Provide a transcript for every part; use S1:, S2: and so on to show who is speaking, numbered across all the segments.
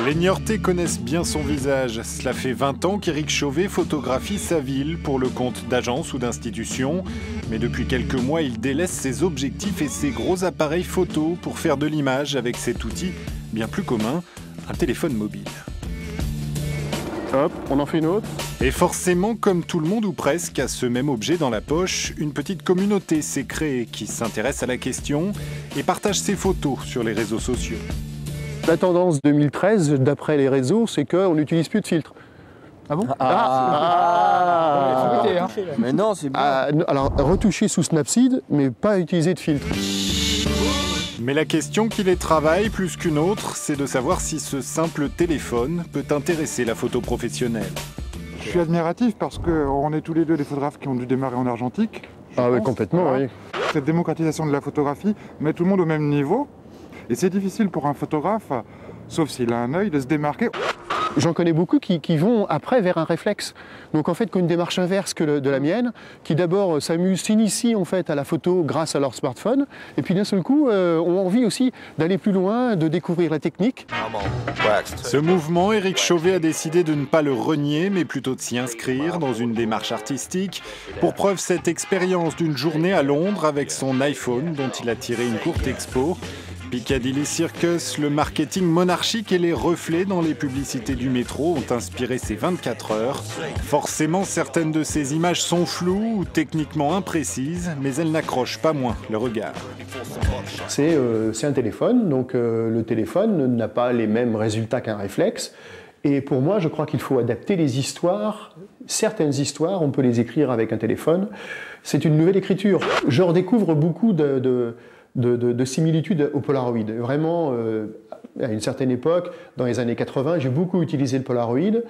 S1: Les Niortais connaissent bien son visage. Cela fait 20 ans qu'Éric Chauvet photographie sa ville pour le compte d'agences ou d'institutions. Mais depuis quelques mois, il délaisse ses objectifs et ses gros appareils photo pour faire de l'image avec cet outil bien plus commun, un téléphone mobile.
S2: Hop, on en fait une autre.
S1: Et forcément, comme tout le monde ou presque a ce même objet dans la poche, une petite communauté s'est créée qui s'intéresse à la question et partage ses photos sur les réseaux sociaux.
S2: La tendance 2013, d'après les réseaux, c'est qu'on n'utilise plus de filtres.
S3: Ah bon?
S4: Mais non, c'est bon.
S2: Alors, retoucher sous Snapseed, mais pas utiliser de filtre.
S1: Mais la question qui les travaille plus qu'une autre, c'est de savoir si ce simple téléphone peut intéresser la photo professionnelle.
S3: Je suis admiratif parce qu'on est tous les deux des photographes qui ont dû démarrer en argentique.
S2: Ah oui, complètement,
S3: voilà.
S2: oui.
S3: Cette démocratisation de la photographie met tout le monde au même niveau. Et c'est difficile pour un photographe, sauf s'il a un œil, de se démarquer.
S2: J'en connais beaucoup qui vont après vers un réflexe. Donc en fait, qui ont une démarche inverse que de la mienne, qui d'abord s'initient en fait à la photo grâce à leur smartphone, et puis d'un seul coup ont envie aussi d'aller plus loin, de découvrir la technique.
S1: Ce mouvement, Éric Chauvet a décidé de ne pas le renier, mais plutôt de s'y inscrire dans une démarche artistique. Pour preuve, cette expérience d'une journée à Londres avec son iPhone, dont il a tiré une courte expo. Piccadilly Circus, le marketing monarchique et les reflets dans les publicités du métro ont inspiré ces 24 heures. Forcément, certaines de ces images sont floues ou techniquement imprécises, mais elles n'accrochent pas moins le regard.
S2: C'est un téléphone, donc le téléphone n'a pas les mêmes résultats qu'un réflexe. Et pour moi, je crois qu'il faut adapter les histoires. Certaines histoires, on peut les écrire avec un téléphone. C'est une nouvelle écriture. Je redécouvre beaucoup de similitudes au Polaroid. Vraiment, à une certaine époque, dans les années 80, j'ai beaucoup utilisé le Polaroid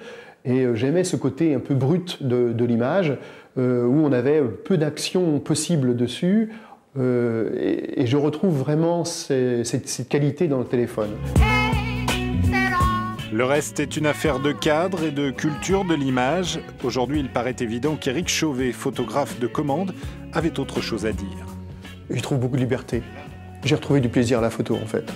S2: et j'aimais ce côté un peu brut de l'image, où on avait peu d'action possible dessus, et je retrouve vraiment cette qualité dans le téléphone.
S1: Le reste est une affaire de cadre et de culture de l'image. Aujourd'hui, il paraît évident qu'Éric Chauvet, photographe de commande, avait autre chose à dire.
S2: Je trouve beaucoup de liberté. J'ai retrouvé du plaisir à la photo en fait.